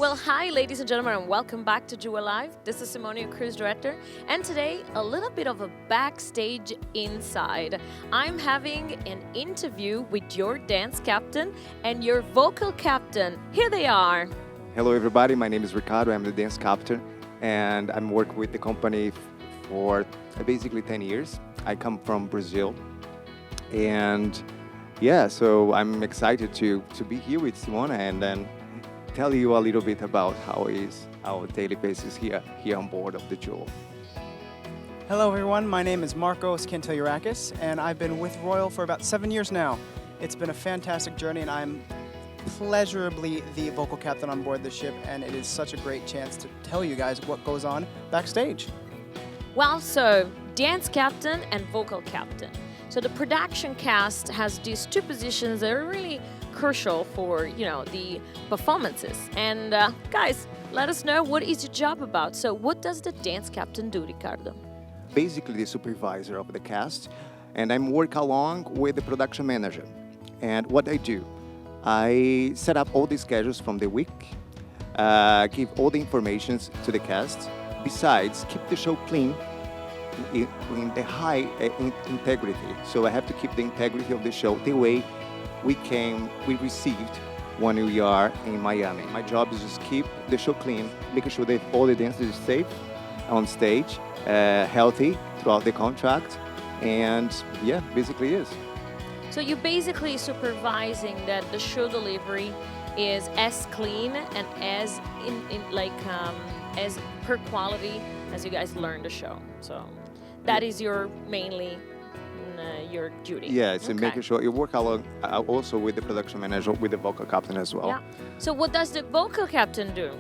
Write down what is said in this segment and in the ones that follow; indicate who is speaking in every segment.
Speaker 1: Well, hi, ladies and gentlemen, and welcome back to Jewel Live. This is Simone, your cruise director, and today a little bit of a backstage inside. I'm having an interview with your dance captain and your vocal captain. Here they are.
Speaker 2: Hello, everybody. My name is Ricardo. I'm the dance captain, and I'm working with the company for basically 10 years. I come from Brazil, and yeah, so I'm excited to be here with Simona and then tell you a little bit about how is our daily basis here on board of the Jewel.
Speaker 3: Hello everyone, my name is Marcos Cantillourakis and I've been with Royal for about 7 years now. It's been a fantastic journey and I'm pleasurably the vocal captain on board the ship, and it is such a great chance to tell you guys what goes on backstage.
Speaker 1: Well, so dance captain and vocal captain. So the production cast has these two positions that are really crucial for, the performances. And guys, let us know, what is your job about? So what does the dance captain do, Ricardo?
Speaker 2: Basically the supervisor of the cast, and I'm work along with the production manager. And what I do, I set up all the schedules from the week, give all the information to the cast, besides keep the show clean in the high integrity. So I have to keep the integrity of the show the way we received when we are in Miami. My job is just keep the show clean, making sure that all the dancers are safe on stage, healthy throughout the contract, and yeah, basically is.
Speaker 1: So you're basically supervising that the show delivery is as clean and as as per quality as you guys learn the show. So that is your mainly your duty.
Speaker 2: Yeah, it's
Speaker 1: okay.
Speaker 2: making sure you work along also with the production manager, with the vocal captain as well.
Speaker 1: Yeah. So what does the vocal captain do?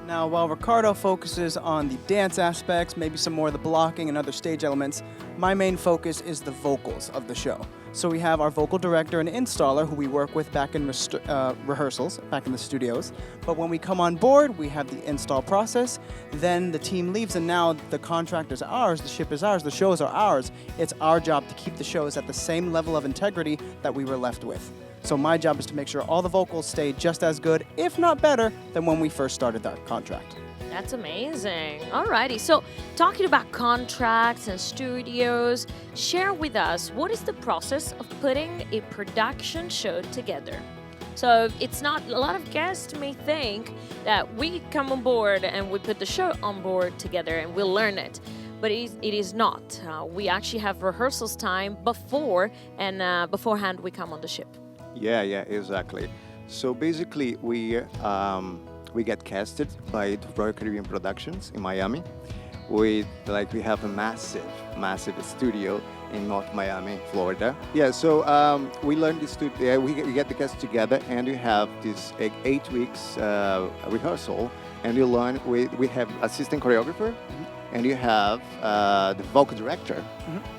Speaker 3: Now, while Ricardo focuses on the dance aspects, maybe some more of the blocking and other stage elements, my main focus is the vocals of the show. So we have our vocal director and installer who we work with back in rehearsals, back in the studios. But when we come on board, we have the install process. Then the team leaves, and now the contract is ours, the ship is ours, the shows are ours. It's our job to keep the shows at the same level of integrity that we were left with. So my job is to make sure all the vocals stay just as good, if not better, than when we first started that contract.
Speaker 1: That's amazing. Alrighty, so talking about contracts and studios, share with us, what is the process of putting a production show together? So it's not, a lot of guests may think that we come on board and we put the show on board together and we'll learn it. But it is not. We actually have rehearsals time before and beforehand we come on the ship.
Speaker 2: Yeah, exactly. So basically, we get casted by Royal Caribbean Productions in Miami. We have a massive studio in North Miami, Florida. Yeah, so we learn this studio. We get the cast together, and we have this 8 weeks rehearsal, and you learn. We have assistant choreographer, and you have the vocal director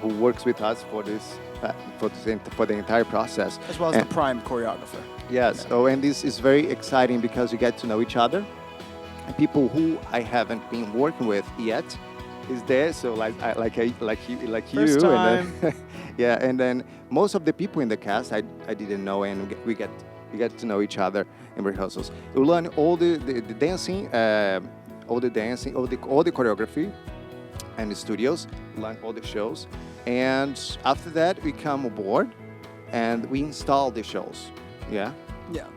Speaker 2: who works with us for this. For the entire process.
Speaker 3: As well as the prime choreographer.
Speaker 2: Yes, and this is very exciting because you get to know each other. And people who I haven't been working with yet is there, so like you.
Speaker 3: First time.
Speaker 2: And then, and then most of the people in the cast I didn't know, and we get to know each other in rehearsals. You learn all the dancing, all the choreography, and the studios, learn all the shows. And after that, we come aboard and we install the shows. Yeah,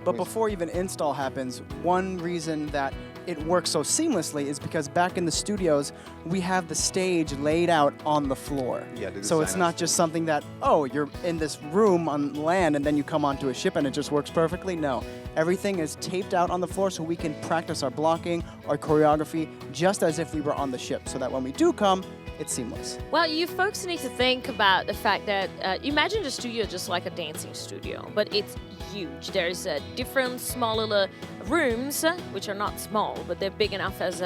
Speaker 3: but before even install happens, one reason that it works so seamlessly is because back in the studios, we have the stage laid out on the floor.
Speaker 2: Yeah,
Speaker 3: so it's not just something that, you're in this room on land and then you come onto a ship and it just works perfectly. No, everything is taped out on the floor so we can practice our blocking, our choreography, just as if we were on the ship, so that when we do come, it's seamless.
Speaker 1: Well, you folks need to think about the fact that imagine the studio just like a dancing studio, but it's huge. There's different small little rooms, which are not small, but they're big enough as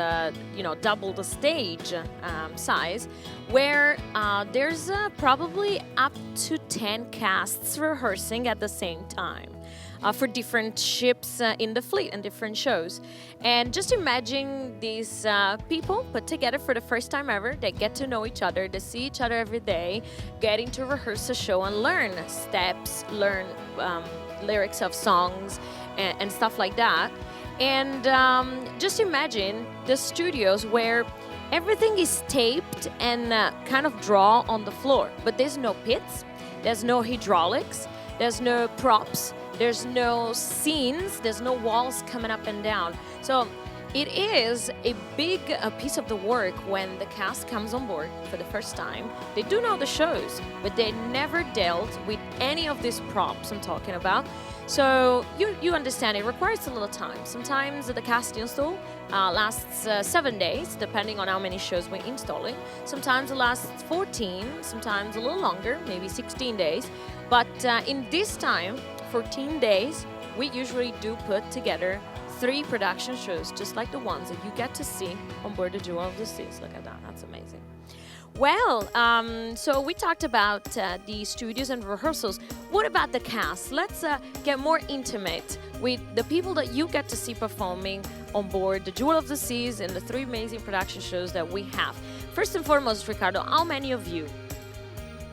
Speaker 1: double the stage size, where there's probably up to 10 casts rehearsing at the same time. For different ships in the fleet and different shows. And just imagine these people put together for the first time ever. They get to know each other, they see each other every day, getting to rehearse a show and learn steps, learn lyrics of songs and stuff like that. And just imagine the studios where everything is taped and kind of draw on the floor, but there's no pits, there's no hydraulics, there's no props, there's no scenes, there's no walls coming up and down. So it is a big piece of the work when the cast comes on board for the first time. They do know the shows, but they never dealt with any of these props I'm talking about. So you understand it requires a little time. Sometimes the cast install lasts 7 days, depending on how many shows we're installing. Sometimes it lasts 14, sometimes a little longer, maybe 16 days. But in this time, 14 days, we usually do put together 3 production shows, just like the ones that you get to see on board the Jewel of the Seas. Look at that, that's amazing. Well, so we talked about the studios and rehearsals. What about the cast? Let's get more intimate with the people that you get to see performing on board the Jewel of the Seas and the 3 amazing production shows that we have. First and foremost, Ricardo, how many of you?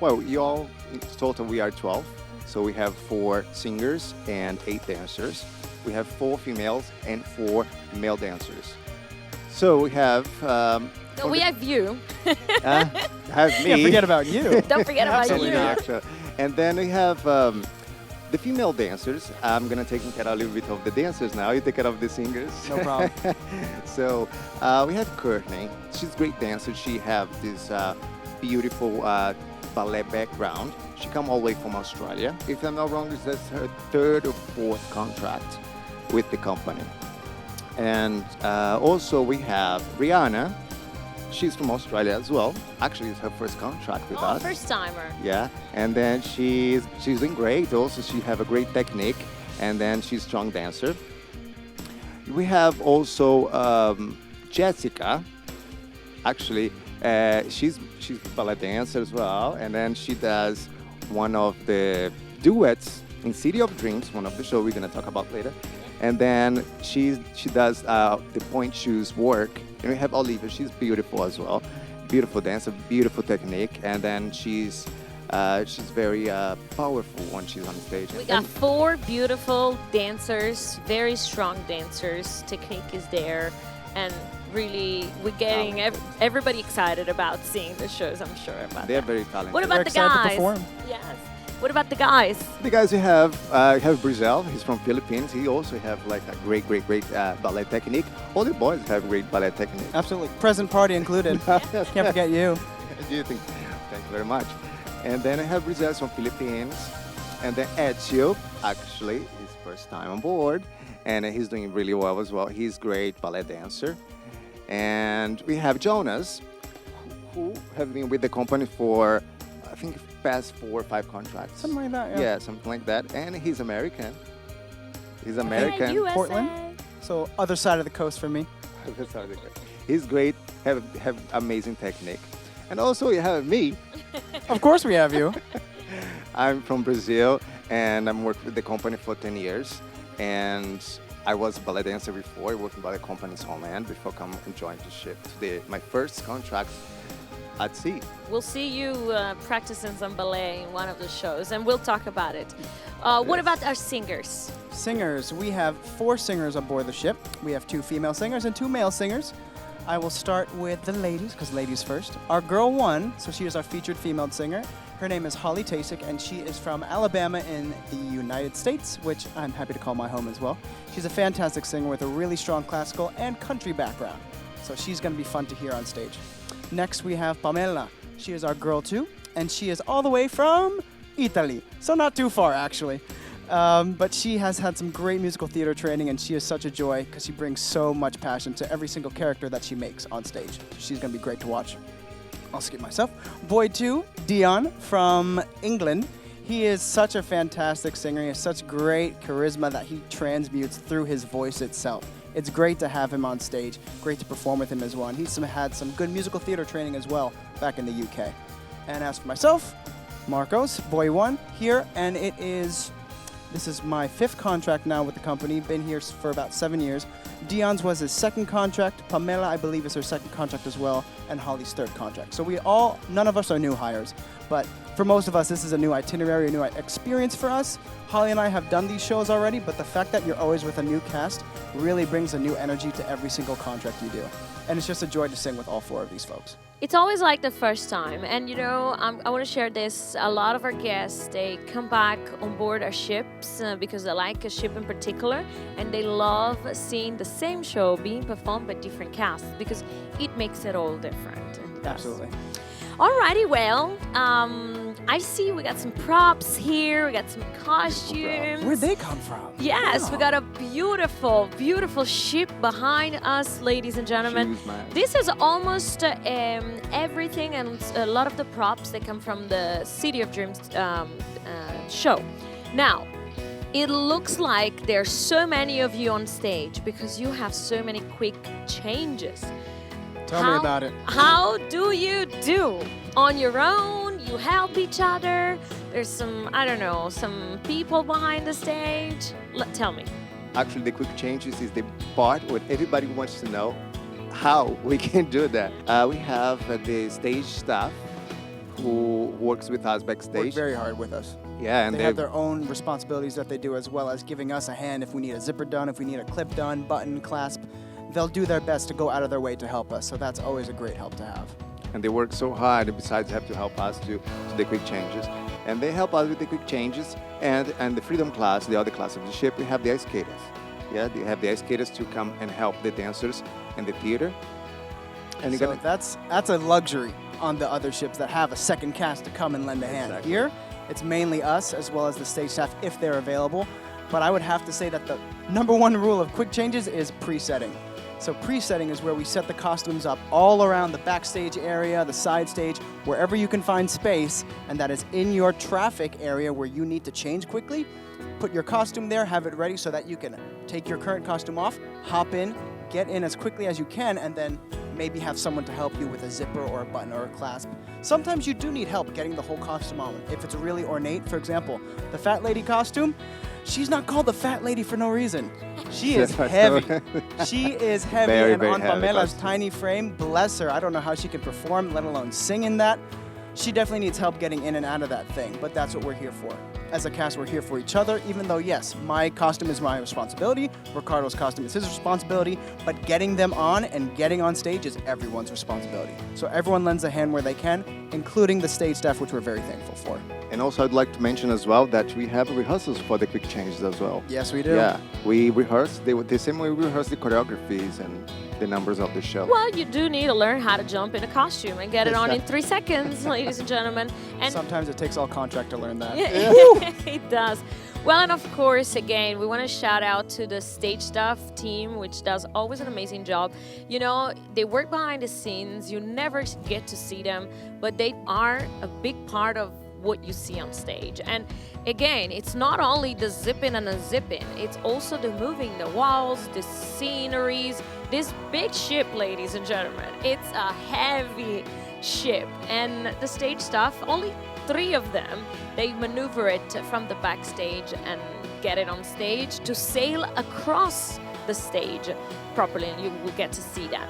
Speaker 2: Well, in total we are 12. So we have 4 singers and 8 dancers. We have 4 females and 4 male dancers. So we have...
Speaker 1: We have you.
Speaker 2: have me.
Speaker 3: Can't forget about you.
Speaker 1: Don't forget about
Speaker 2: Absolutely,
Speaker 1: you.
Speaker 2: actually. And then we have the female dancers. I'm going to take care of a little bit of the dancers now. You take care of the singers.
Speaker 3: No problem.
Speaker 2: So we have Courtney. She's a great dancer. She have this beautiful ballet background. She come all the way from Australia. If I'm not wrong, this is her 3rd or 4th contract with the company. And also we have Rihanna. She's from Australia as well. Actually, it's her first contract with us.
Speaker 1: First timer.
Speaker 2: Yeah, and then she's doing great. Also, she have a great technique, and then she's a strong dancer. We have also Jessica. Actually, she's a ballet dancer as well, and then she does one of the duets in City of Dreams, one of the show we're gonna talk about later. And then she does the point shoes work. And we have Olivia. She's beautiful as well, beautiful dancer, beautiful technique, and then she's very powerful when she's on stage.
Speaker 1: We got 4 beautiful dancers, very strong dancers. Technique is there, and really we're getting everybody excited about seeing the shows. I'm sure about
Speaker 2: They're
Speaker 1: that.
Speaker 2: very talented.
Speaker 1: What
Speaker 3: They're
Speaker 1: about the
Speaker 3: excited to
Speaker 1: guys?
Speaker 3: perform.
Speaker 1: Yes. What about the guys?
Speaker 2: The guys we have Brazil. He's from Philippines. He also have like a great ballet technique. All the boys have great ballet technique.
Speaker 3: Absolutely. Present party included. Can't forget you.
Speaker 2: Do you think? Thank you very much. And then I have Brazil from Philippines. And then Ezio, actually, his first time on board. And he's doing really well as well. He's great ballet dancer. And we have Jonas, who have been with the company for, I think, past 4 or 5 contracts.
Speaker 3: Something like that, yeah.
Speaker 2: Yeah, something like that. And he's American. He's American.
Speaker 1: USA.
Speaker 3: Portland. So other side of the coast for me.
Speaker 2: He's great, have amazing technique. And also you have me.
Speaker 3: Of course we have you.
Speaker 2: I'm from Brazil and I'm working with the company for 10 years. And I was a ballet dancer before, working by the company's homeland before coming and joining the ship today. My first contract at sea.
Speaker 1: We'll see you practicing some ballet in one of the shows, and we'll talk about it. What about our singers?
Speaker 3: Singers. We have 4 singers aboard the ship. We have 2 female singers and 2 male singers. I will start with the ladies, because ladies first. Our girl 1, so she is our featured female singer. Her name is Holly Tasic, and she is from Alabama in the United States, which I'm happy to call my home as well. She's a fantastic singer with a really strong classical and country background. So she's going to be fun to hear on stage. Next, we have Pamela. She is our girl 2, and she is all the way from Italy. So not too far, actually. But she has had some great musical theater training, and she is such a joy because she brings so much passion to every single character that she makes on stage. So she's going to be great to watch. I'll skip myself. Boy 2, Dion from England. He is such a fantastic singer. He has such great charisma that he transmutes through his voice itself. It's great to have him on stage, great to perform with him as well. And he's had some good musical theater training as well back in the UK. And as for myself, Marcos, Boy 1 here, and this is my 5th contract now with the company. Been here for about 7 years. Dion's was his 2nd contract. Pamela, I believe, is her 2nd contract as well, and Holly's 3rd contract. So none of us are new hires, but For most of us, this is a new itinerary, a new experience for us. Holly and I have done these shows already, but the fact that you're always with a new cast really brings a new energy to every single contract you do. And it's just a joy to sing with all 4 of these folks.
Speaker 1: It's always like the first time. And I want to share this. A lot of our guests, they come back on board our ships because they like a ship in particular. And they love seeing the same show being performed by different casts because it makes it all different. And it does.
Speaker 3: Absolutely.
Speaker 1: Alrighty, well, I see we got some props here. We got some costumes.
Speaker 3: Where'd they come from?
Speaker 1: Yes,
Speaker 3: Wow.
Speaker 1: we got a beautiful, beautiful ship behind us, ladies and gentlemen.
Speaker 2: Shoes, man.
Speaker 1: This is almost everything, and a lot of the props they come from the City of Dreams show. Now, it looks like there's so many of you on stage because you have so many quick changes.
Speaker 3: Tell me about it.
Speaker 1: How do you do? On your own? You help each other? There's some, I don't know, some people behind the stage? Tell me.
Speaker 2: Actually, the quick changes is the part where everybody wants to know how we can do that. We have the stage staff who works with us
Speaker 3: Work
Speaker 2: backstage.
Speaker 3: very hard with us.
Speaker 2: Yeah, and
Speaker 3: They have their own responsibilities that they do, as well as giving us a hand if we need a zipper done, if we need a clip done, button, clasp. They'll do their best to go out of their way to help us. So that's always a great help to have.
Speaker 2: and they work so hard, and besides have to help us do the quick changes. And they help us with the quick changes, and the freedom class, the other class of the ship, we have the ice skaters. Yeah, they have the ice skaters to come and help the dancers in the theater. And you're
Speaker 3: So
Speaker 2: gonna,
Speaker 3: that's a luxury on the other ships that have a second cast to come and lend a hand.
Speaker 2: Exactly.
Speaker 3: Here, it's mainly us as well as the stage staff if they're available. But I would have to say that the number one rule of quick changes is pre-setting. So pre-setting is where we set the costumes up all around the backstage area, the side stage, wherever you can find space, and that is in your traffic area where you need to change quickly. Put your costume there, have it ready so that you can take your current costume off, hop in, get in as quickly as you can, and then maybe have someone to help you with a zipper or a button or a clasp. Sometimes you do need help getting the whole costume on. If it's really ornate, for example, the Fat Lady costume, she's not called the Fat Lady for no reason. She is heavy. She is heavy,
Speaker 2: Very,
Speaker 3: and
Speaker 2: very
Speaker 3: on
Speaker 2: heavy
Speaker 3: Pamela's
Speaker 2: costume.
Speaker 3: tiny frame, bless her, I don't know how she can perform, let alone sing in that. She definitely needs help getting in and out of that thing, but that's what we're here for. As a cast, we're here for each other, even though, yes, my costume is my responsibility, Ricardo's costume is his responsibility, but getting them on and getting on stage is everyone's responsibility. So everyone lends a hand where they can, including the stage staff, which we're very thankful for.
Speaker 2: and also I'd like to mention as well that we have rehearsals for the quick changes as well.
Speaker 3: Yes, we do.
Speaker 2: Yeah, we rehearse the same way we rehearse the choreographies and the numbers of the show.
Speaker 1: Well, you do need to learn how to jump in a costume and get it on in 3 seconds, ladies and gentlemen. And
Speaker 3: Sometimes it takes all contract to learn that.
Speaker 1: it does. Well, and of course, again, we want to shout out to the stage staff team, which does always an amazing job. You know, they work behind the scenes. You never get to see them, but they are a big part of what you see on stage. And again, it's not only the zipping and unzipping, it's also the moving the walls, the sceneries. This big ship, ladies and gentlemen, it's a heavy ship. And the stage staff, only 3 of them, they maneuver it from the backstage and get it on stage to sail across the stage properly, and you will get to see that.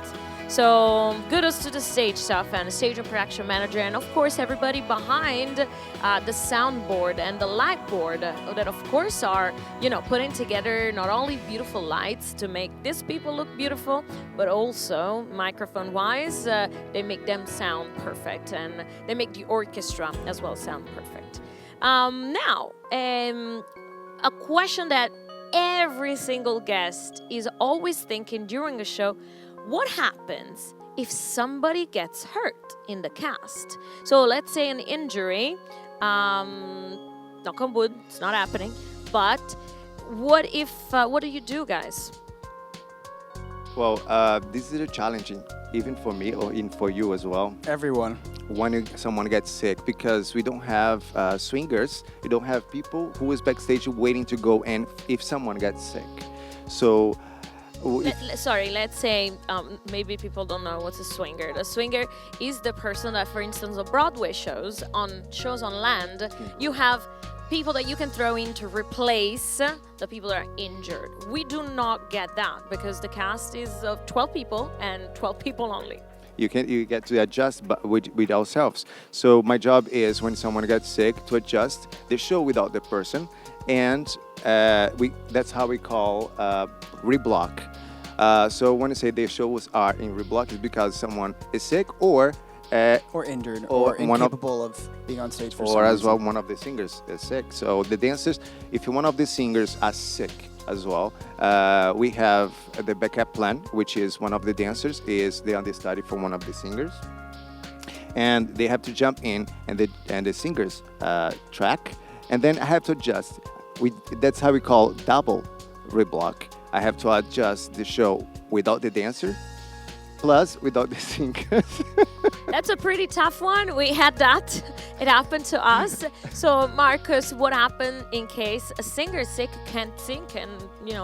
Speaker 1: So kudos to the stage staff and the stage and production manager, and of course everybody behind the soundboard and the light board that of course are, you know, putting together not only beautiful lights to make these people look beautiful, but also microphone wise, they make them sound perfect, and they make the orchestra as well sound perfect. Now, a question that every single guest is always thinking during a show: what happens if somebody gets hurt in the cast? So let's say an injury, knock on wood, it's not happening, but what if, what do you do, guys?
Speaker 2: Well, this is a challenging, even for me or even for you as well.
Speaker 3: Everyone.
Speaker 2: When someone gets sick, because we don't have swingers, we don't have people who is backstage waiting to go in if someone gets sick. So,
Speaker 1: Sorry, let's say maybe people don't know what's a swinger. A swinger is the person that, for instance, on Broadway shows on land, you have people that you can throw in to replace the people that are injured. We do not get that because the cast is of 12 people and 12 people only.
Speaker 2: You get to adjust with ourselves. So my job is when someone gets sick to adjust the show without the person, and that's how we call reblock. So when I say the shows are in reblock, it's because someone is sick or
Speaker 3: injured
Speaker 2: or
Speaker 3: or
Speaker 2: one of-
Speaker 3: incapable of being on stage for some
Speaker 2: or as
Speaker 3: reason.
Speaker 2: well one of the singers is sick. So the dancers, if one of the singers are sick as well, we have the backup plan, which is one of the dancers is the understudy for one of the singers, and they have to jump in and the singers track, and then I have to adjust. That's how we call double reblock. I have to adjust the show without the dancer, plus without the singers.
Speaker 1: That's a pretty tough one. We had that. It happened to us. So, Marcus, what happened in case a singer is sick, can't sing, and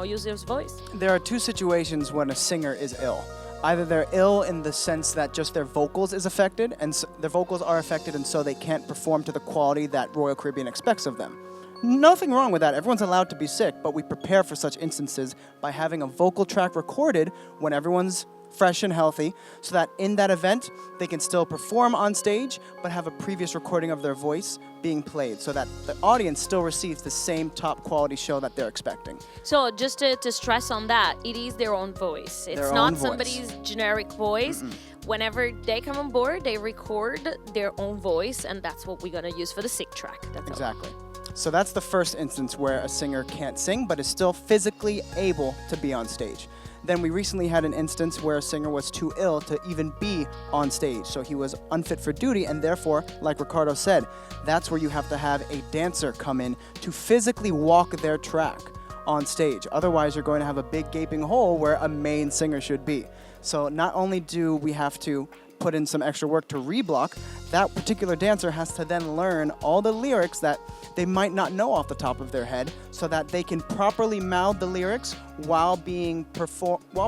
Speaker 1: use his voice?
Speaker 3: There are two situations when a singer is ill. Either they're ill in the sense that just their vocals is affected, and their vocals are affected, and so they can't perform to the quality that Royal Caribbean expects of them. Nothing wrong with that. Everyone's allowed to be sick, but we prepare for such instances by having a vocal track recorded when everyone's fresh and healthy, so that in that event, they can still perform on stage, but have a previous recording of their voice being played, so that the audience still receives the same top quality show that they're expecting.
Speaker 1: So just to stress on that, it is their own voice. It's
Speaker 3: Their
Speaker 1: not
Speaker 3: own voice.
Speaker 1: somebody's generic voice. Whenever they come on board, they record their own voice, and that's what we're going to use for the sick track. That's all.
Speaker 3: Exactly. So that's the first instance where a singer can't sing, but is still physically able to be on stage. Then we recently had an instance where a singer was too ill to even be on stage. So he was unfit for duty, and therefore, like Ricardo said, that's where you have to have a dancer come in to physically walk their track on stage. Otherwise, you're going to have a big gaping hole where a main singer should be. So not only do we have to put in some extra work to reblock, that particular dancer has to then learn all the lyrics that they might not know off the top of their head, so that they can properly mouth the lyrics while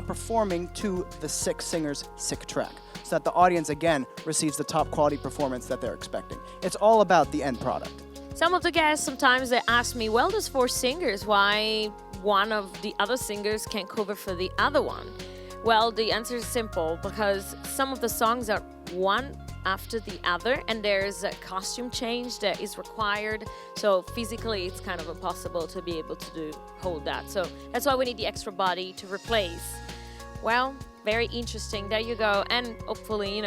Speaker 3: performing to the sick singer's sick track, so that the audience again receives the top quality performance that they're expecting. It's all about the end product.
Speaker 1: Some of the guests sometimes they ask me, well, there's 4 singers. Why one of the other singers can't cover for the other one? Well, the answer is simple, because some of the songs are one after the other, and there's a costume change that is required. So physically, it's kind of impossible to be able to hold that. So that's why we need the extra body to replace. Well, very interesting. There you go. And hopefully,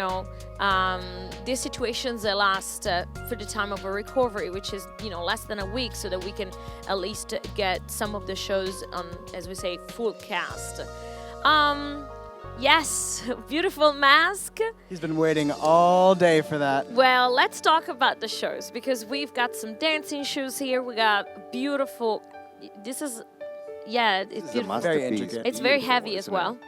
Speaker 1: these situations last for the time of a recovery, which is, less than a week, so that we can at least get some of the shows on, as we say, full cast. Yes, beautiful mask.
Speaker 3: He's been waiting all day for that.
Speaker 1: Well, let's talk about the shows, because we've got some dancing shoes here. We got beautiful. This is, it's
Speaker 2: This is a
Speaker 1: beautiful.
Speaker 3: Very
Speaker 2: masterpiece.
Speaker 3: intricate.
Speaker 1: It's very
Speaker 2: Beautiful,
Speaker 1: heavy as
Speaker 2: isn't it?
Speaker 1: well.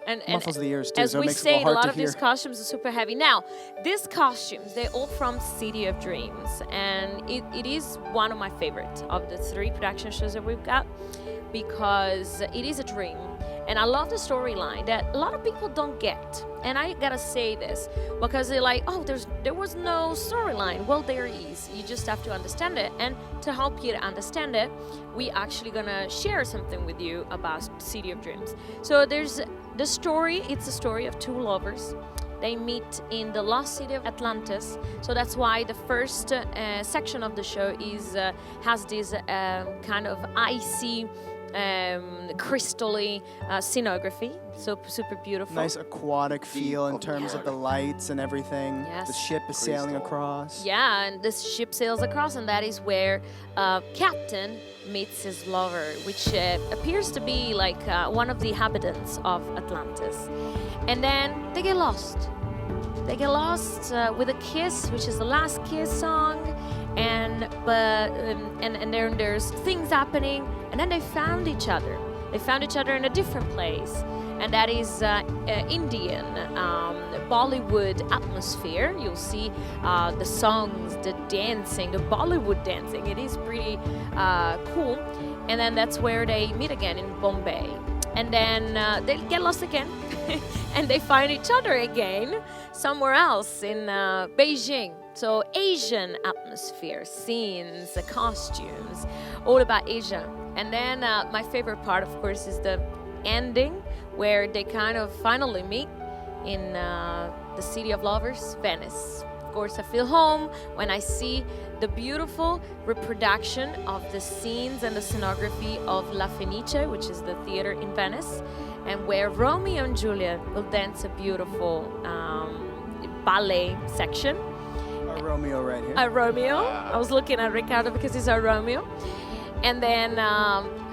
Speaker 1: And
Speaker 3: Muffles the ears too,
Speaker 1: as
Speaker 3: so it
Speaker 1: we
Speaker 3: makes it a
Speaker 1: say,
Speaker 3: little
Speaker 1: a
Speaker 3: hard
Speaker 1: lot
Speaker 3: to
Speaker 1: of these
Speaker 3: hear.
Speaker 1: costumes are super heavy. Now, these costumes, they're all from City of Dreams, and it is one of my favorites of the 3 production shows that we've got, because it is a dream. And I love the storyline that a lot of people don't get. And I gotta say this, because they're like, oh, there was no storyline. Well, there is. You just have to understand it. And to help you to understand it, we actually gonna share something with you about City of Dreams. So there's the story. It's a story of 2 lovers. They meet in the lost city of Atlantis. So that's why the first section of the show has this kind of icy, crystally scenography, so super beautiful.
Speaker 3: Nice aquatic feel in terms of the lights and everything.
Speaker 1: Yes.
Speaker 3: The ship is sailing
Speaker 2: Crystal.
Speaker 3: across.
Speaker 1: Yeah, and this ship sails across, and that is where Captain meets his lover, which appears to be like one of the inhabitants of Atlantis. And then they get lost. They get lost with a kiss, which is the last kiss song, and then there's things happening, and then they found each other. They found each other in a different place, and that is Indian Bollywood atmosphere. You'll see the songs, the dancing, the Bollywood dancing. It is pretty cool. And then that's where they meet again in Bombay. And then they get lost again, and they find each other again somewhere else in Beijing. So Asian atmosphere, scenes, costumes, all about Asia. And then my favorite part, of course, is the ending, where they kind of finally meet in the city of lovers, Venice. Of course, I feel home when I see the beautiful reproduction of the scenes and the scenography of La Fenice, which is the theater in Venice, and where Romeo and Juliet will dance a beautiful ballet section.
Speaker 3: Our Romeo right here.
Speaker 1: A Romeo. I was looking at Ricardo because he's our Romeo. And then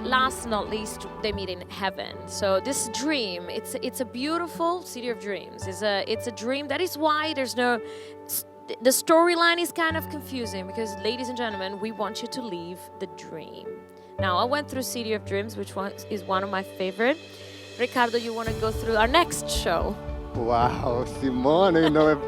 Speaker 1: last but not least, they meet in heaven. So this dream, it's a beautiful city of dreams. It's a dream. That is why there's no... The storyline is kind of confusing because, ladies and gentlemen, we want you to leave the dream. Now, I went through City of Dreams, which is one of my favorite. Ricardo, you want to go through our next show?
Speaker 2: Wow, Simone, you know,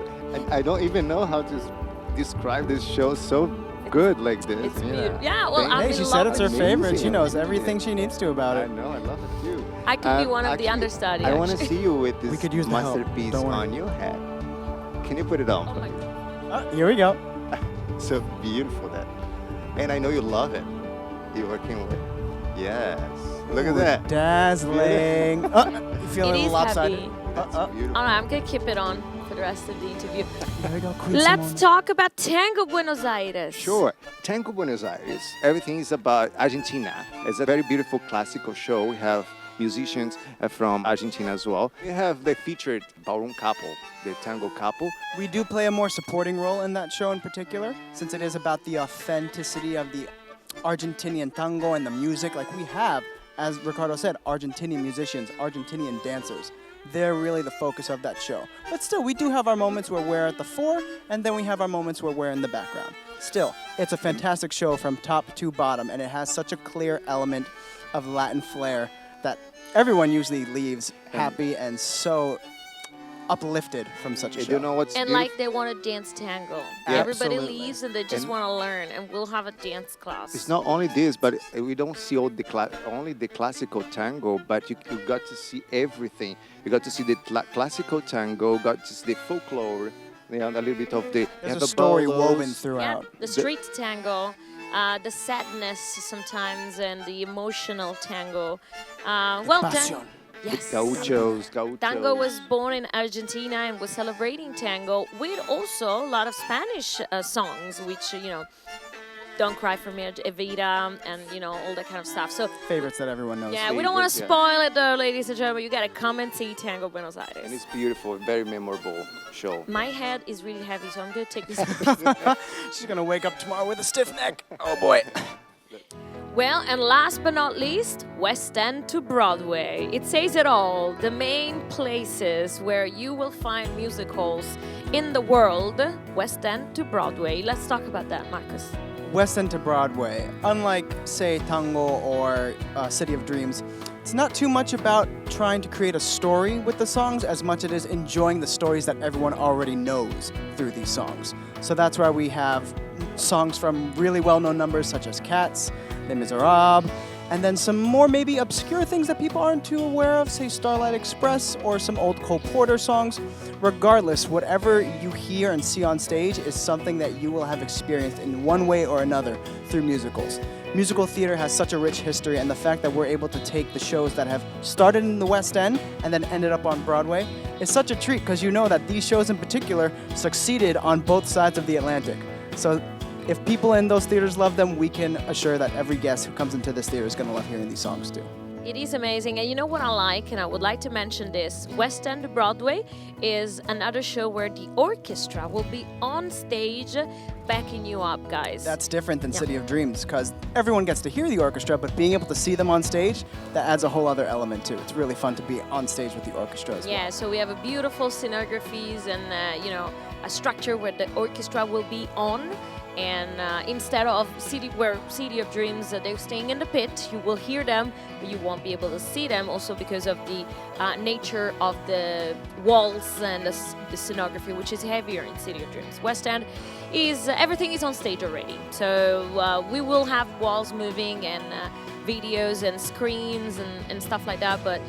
Speaker 2: I don't even know how to describe this show so good like this.
Speaker 1: It's beautiful. Yeah, well,
Speaker 2: Thank
Speaker 1: I'm
Speaker 3: Hey,
Speaker 1: in
Speaker 3: she
Speaker 1: love
Speaker 3: said it's her
Speaker 1: with it.
Speaker 3: favorite. She
Speaker 2: Amazing.
Speaker 3: knows everything she needs to about
Speaker 2: I
Speaker 3: it.
Speaker 2: know, I love it too.
Speaker 1: I could be one of the
Speaker 2: Actually,
Speaker 1: understudy.
Speaker 2: I want to
Speaker 1: actually.
Speaker 2: see you with this
Speaker 3: We could use the help.
Speaker 2: masterpiece
Speaker 3: Don't worry.
Speaker 2: on your head. Can you put it on?
Speaker 1: Oh my God.
Speaker 3: Here we go.
Speaker 2: So beautiful that. And I know you love it. You're working with. Yes. Look at
Speaker 3: Ooh,
Speaker 2: that.
Speaker 3: Dazzling. You feel a
Speaker 1: It
Speaker 3: little
Speaker 1: is
Speaker 3: lopsided?
Speaker 1: heavy.
Speaker 2: That's
Speaker 1: All
Speaker 2: beautiful.
Speaker 1: right, I'm going to keep it on for the rest of the interview.
Speaker 3: There we go, Queen
Speaker 1: Let's
Speaker 3: Simone.
Speaker 1: talk about Tango Buenos Aires.
Speaker 2: Sure. Tango Buenos Aires. Everything is about Argentina. It's a very beautiful classical show. We have musicians from Argentina as well. We have the featured ballroom couple, the tango couple.
Speaker 3: We do play a more supporting role in that show in particular, since it is about the authenticity of the Argentinian tango and the music. Like we have, as Ricardo said, Argentinian musicians, Argentinian dancers. They're really the focus of that show. But still, we do have our moments where we're at the fore, and then we have our moments where we're in the background. Still, it's a fantastic show from top to bottom, and it has such a clear element of Latin flair that everyone usually leaves happy and so uplifted from such a
Speaker 2: You
Speaker 3: show.
Speaker 2: know what's
Speaker 1: And
Speaker 2: beautiful?
Speaker 1: like they want to dance tango.
Speaker 2: Yeah.
Speaker 1: Everybody
Speaker 3: Absolutely.
Speaker 1: leaves and they just
Speaker 2: And-
Speaker 1: want to learn, and we'll have a dance class.
Speaker 2: It's not only this, but we don't see all the only the classical tango, but you got to see everything. You got to see the classical tango, got to see the folklore, you know, a little bit of the. you
Speaker 3: There's
Speaker 2: have
Speaker 3: a story
Speaker 2: bolos.
Speaker 3: woven
Speaker 1: Yeah,
Speaker 3: throughout.
Speaker 1: the street tango, the sadness sometimes, and the emotional tango. Well,
Speaker 3: Pasión.
Speaker 1: yes.
Speaker 2: Gauchos.
Speaker 1: Tango was born in Argentina and was celebrating tango with also a lot of Spanish songs, which, you know, Don't Cry for Me, Evita, and, you know, all that kind of stuff. So,
Speaker 3: Favorites that everyone knows.
Speaker 1: yeah, we don't want to
Speaker 2: favorites, yeah.
Speaker 1: spoil it though, ladies and gentlemen. You got to come and see Tango Buenos
Speaker 2: And
Speaker 1: Aires.
Speaker 2: it's beautiful, very memorable show.
Speaker 1: My head is really heavy, so I'm going to take this.
Speaker 3: She's gonna wake up tomorrow with a stiff neck. Oh boy.
Speaker 1: Well, and last but not least, West End to Broadway. It says it all. The main places where you will find musicals in the world, West End to Broadway. Let's talk about that, Marcus.
Speaker 3: West End to Broadway. Unlike, say, Tango or City of Dreams, it's not too much about trying to create a story with the songs as much as it is enjoying the stories that everyone already knows through these songs. So that's why we have songs from really well-known numbers such as Cats, Les Miserables, and then some more maybe obscure things that people aren't too aware of, say Starlight Express or some old Cole Porter songs. Regardless, whatever you hear and see on stage is something that you will have experienced in one way or another through musicals. Musical theater has such a rich history, and the fact that we're able to take the shows that have started in the West End and then ended up on Broadway is such a treat because you know that these shows in particular succeeded on both sides of the Atlantic. So if people in those theaters love them, we can assure that every guest who comes into this theater is going to love hearing these songs too.
Speaker 1: It is amazing. And you know what I like, and I would like to mention this, West End to Broadway is another show where the orchestra will be on stage backing you up, guys.
Speaker 3: That's different than
Speaker 1: Yeah.
Speaker 3: City of Dreams because everyone gets to hear the orchestra, but being able to see them on stage, that adds a whole other element too. It's really fun to be on stage with the orchestra as well.
Speaker 1: Yeah, so we have a beautiful scenographies and, you know, a structure where the orchestra will be on. And instead of City of Dreams, they're staying in the pit. You will hear them, but you won't be able to see them. Also because of the nature of the walls and the scenography, which is heavier in City of Dreams. West End is everything is on stage already. So we will have walls moving and videos and screens and stuff like that. But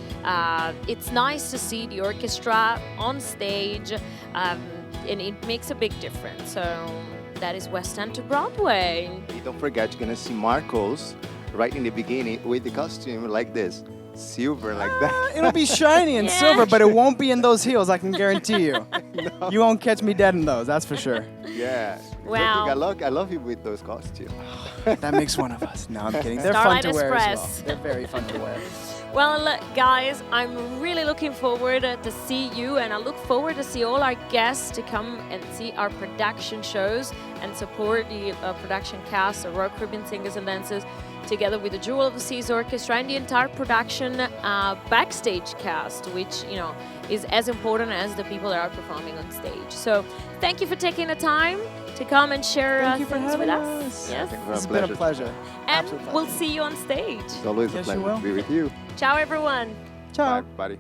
Speaker 1: it's nice to see the orchestra on stage, and it makes a big difference. So. That is West End to Broadway.
Speaker 2: And don't forget, you're gonna see Marcos right in the beginning with the costume like this. silver like that.
Speaker 3: It'll be shiny and
Speaker 1: Yeah.
Speaker 3: silver, but it won't be in those heels, I can guarantee you. You won't catch me dead in those, that's for sure.
Speaker 2: Yeah.
Speaker 1: Wow.
Speaker 2: I love you with those costumes.
Speaker 3: That makes one of us. No, I'm kidding. They're
Speaker 1: Starlight
Speaker 3: fun to wear as well.
Speaker 1: Express.
Speaker 3: They're very fun to wear.
Speaker 1: Well, guys, I'm really looking forward to see you, and I look forward to see all our guests to come and see our production shows and support the production cast of Royal Caribbean Singers and Dancers, together with the Jewel of the Seas Orchestra and the entire production backstage cast, which is as important as the people that are performing on stage. So, thank you for taking the time to come and share
Speaker 3: Thank you for
Speaker 1: things with
Speaker 3: having
Speaker 1: us.
Speaker 3: us.
Speaker 1: Yes,
Speaker 3: It's been a pleasure.
Speaker 1: and
Speaker 3: Absolute
Speaker 1: we'll
Speaker 3: pleasure.
Speaker 1: see you on stage.
Speaker 2: It's always a
Speaker 3: Yes, you
Speaker 2: pleasure
Speaker 3: will.
Speaker 2: to be with you.
Speaker 1: Ciao, everyone.
Speaker 3: Ciao.
Speaker 2: Bye, buddy.